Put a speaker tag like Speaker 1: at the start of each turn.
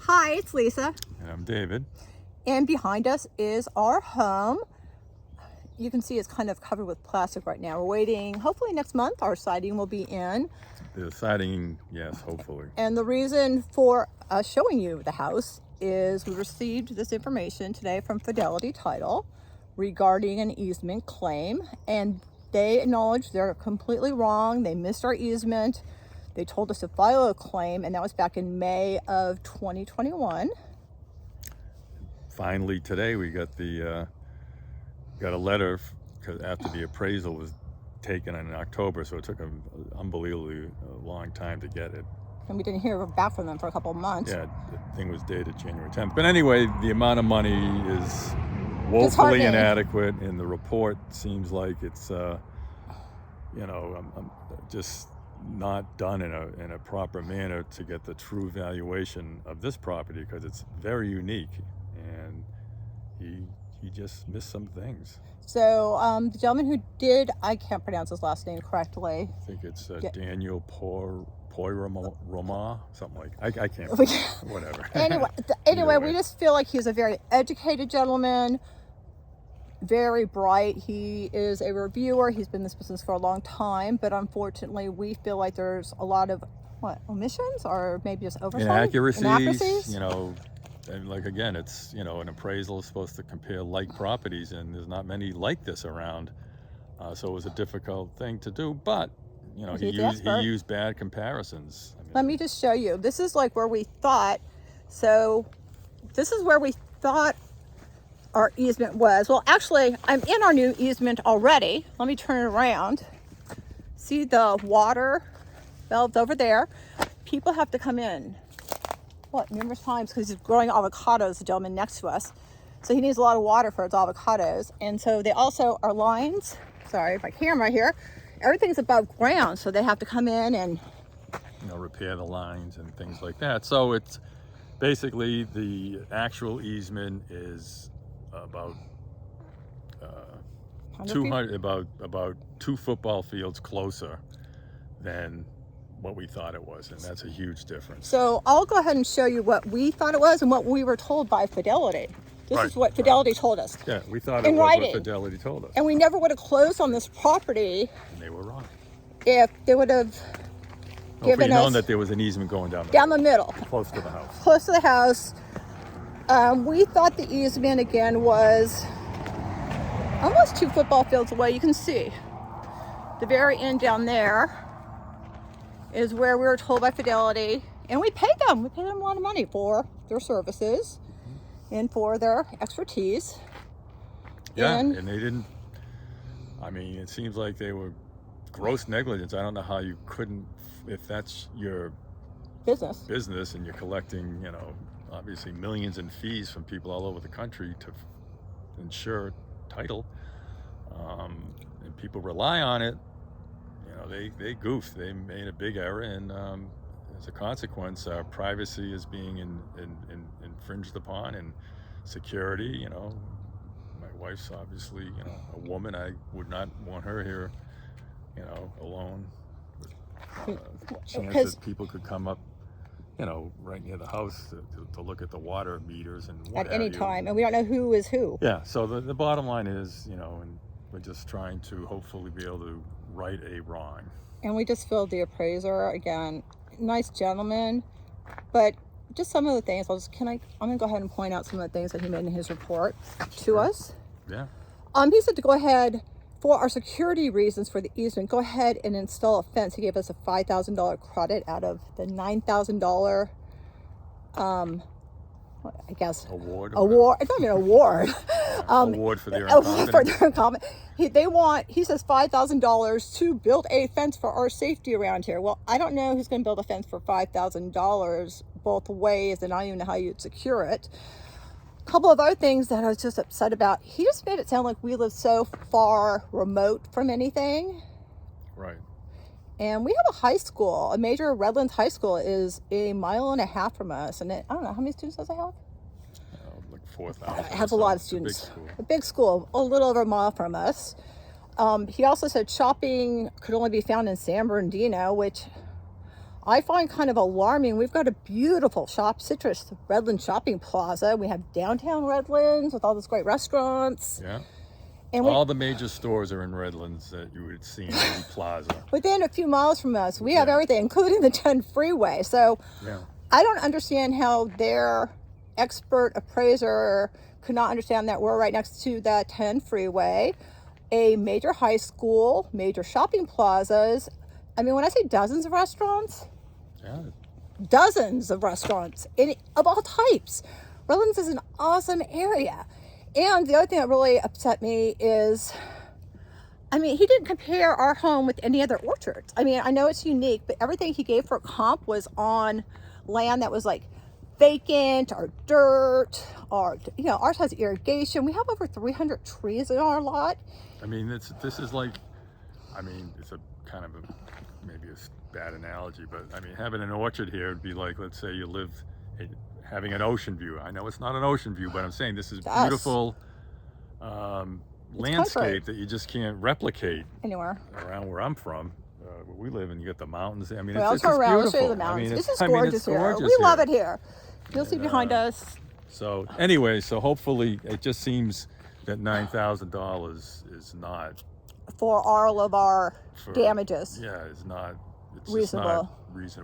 Speaker 1: Hi, it's Lisa.
Speaker 2: And I'm David.
Speaker 1: And behind us is our home. You can see it's kind of covered with plastic right now. We're waiting, hopefully next month, our siding will be in.
Speaker 2: The siding, yes, hopefully.
Speaker 1: And the reason for us showing you the house is we received this information today from Fidelity Title regarding an easement claim. And they acknowledge they're completely wrong. They missed our easement. They told us to file a claim, and that was back in May of 2021.
Speaker 2: Finally, today we got got a letter after the appraisal was taken in October, so it took an unbelievably long time to get it.
Speaker 1: And we didn't hear back from them for a couple of months.
Speaker 2: Yeah, the thing was dated January 10th. But anyway, the amount of money is woefully inadequate, and the report seems like it's, I'm just not done in a proper manner to get the true valuation of this property, because it's very unique, and he just missed some things.
Speaker 1: So the gentleman who did, I can't pronounce his last name correctly.
Speaker 2: I think it's Daniel Poiroma, something like I can't. Whatever.
Speaker 1: Anyway, we just feel like he's a very educated gentleman, very bright. He is a reviewer. He's been in this business for a long time, but unfortunately, we feel like there's a lot of omissions or maybe just oversight,
Speaker 2: inaccuracies. And like, again, it's, an appraisal is supposed to compare like properties, and there's not many like this around. So it was a difficult thing to do, but, he used bad comparisons.
Speaker 1: Let me just show you. This is like where we thought, this is where we thought our easement was. Well, actually, I'm in our new easement already. Let me turn it around. See the water valves over there? People have to come in. Numerous times, because he's growing avocados, the gentleman next to us. So he needs a lot of water for his avocados. And so they also are lines. Sorry, my camera here. Everything's above ground, so they have to come in and
Speaker 2: repair the lines and things like that. So it's basically the actual easement is about 200, about 2 football fields closer than what we thought it was, and that's a huge difference.
Speaker 1: So I'll go ahead and show you what we thought it was and what we were told by Fidelity. This is what Fidelity told us.
Speaker 2: Yeah, we thought it was what Fidelity told us.
Speaker 1: And we never would have closed on this property.
Speaker 2: And they were wrong.
Speaker 1: If they would have given us
Speaker 2: known that there was an easement going down
Speaker 1: the middle.
Speaker 2: Close to the house.
Speaker 1: Close to the house. We thought the easement again was almost 2 football fields away. You can see the very end down there is where we were told by Fidelity, and we paid them. We paid them a lot of money for their services and for their expertise.
Speaker 2: Yeah, and they didn't. It seems like they were gross negligence. I don't know how you couldn't, if that's your business, and you're collecting, obviously millions in fees from people all over the country to ensure title, and people rely on it. They goofed. They made a big error, and as a consequence, our privacy is being infringed upon, and security. My wife's obviously a woman. I would not want her here, alone. Chance that people could come up, right near the house to look at the water meters and what
Speaker 1: at any time, and we don't know who is who.
Speaker 2: Yeah. So the bottom line is, and we're just trying to hopefully be able to right a wrong.
Speaker 1: And we just filled the appraiser again. Nice gentleman, but just some of the things. I'm gonna go ahead and point out some of the things that he made in his report to us.
Speaker 2: Yeah.
Speaker 1: He said to go ahead, for our security reasons for the easement, go ahead and install a fence. He gave us a $5,000 credit out of the $9,000
Speaker 2: award.
Speaker 1: It's not even an award.
Speaker 2: Award for their incompetence.
Speaker 1: He says $5,000 to build a fence for our safety around here. Well, I don't know who's going to build a fence for $5,000 both ways, and I don't even know how you'd secure it. A couple of other things that I was just upset about. He just made it sound like we live so far remote from anything.
Speaker 2: Right.
Speaker 1: And we have a high school. A major Redlands high school is 1.5 miles from us. And I don't know, how many students does it have?
Speaker 2: Like 4,000.
Speaker 1: It has a lot of students. A big school, a little over 1 mile from us. He also said shopping could only be found in San Bernardino, which I find kind of alarming. We've got a beautiful citrus Redlands shopping plaza. We have downtown Redlands with all those great restaurants.
Speaker 2: Yeah.
Speaker 1: And
Speaker 2: all the major stores are in Redlands that you would see in any plaza.
Speaker 1: Within a few miles from us, we have everything, including the 10 freeway. So I don't understand how their expert appraiser could not understand that we're right next to that 10 freeway, a major high school, major shopping plazas. I mean, when I say dozens of restaurants, dozens of restaurants of all types. Redlands is an awesome area. And the other thing that really upset me is, I mean, he didn't compare our home with any other orchards. I mean, I know it's unique, but everything he gave for a comp was on land that was like vacant or dirt, or, you know, ours has irrigation. We have over 300 trees in our lot.
Speaker 2: I mean, this is like, I mean, it's a kind of maybe a bad analogy, but I mean, having an orchard here would be like, let's say you lived having an ocean view. I know it's not an ocean view, but I'm saying this is beautiful landscape that you just can't replicate
Speaker 1: anywhere
Speaker 2: around where I'm from. Where we live, and you get the mountains. I mean,
Speaker 1: it's beautiful. I'll show you the mountains. This is gorgeous here. We love it here. You'll see behind us.
Speaker 2: So anyway, so hopefully it just seems that $9,000 is not
Speaker 1: for all of our damages.
Speaker 2: Yeah, it's not. It's
Speaker 1: reasonable.
Speaker 2: Just not reasonable.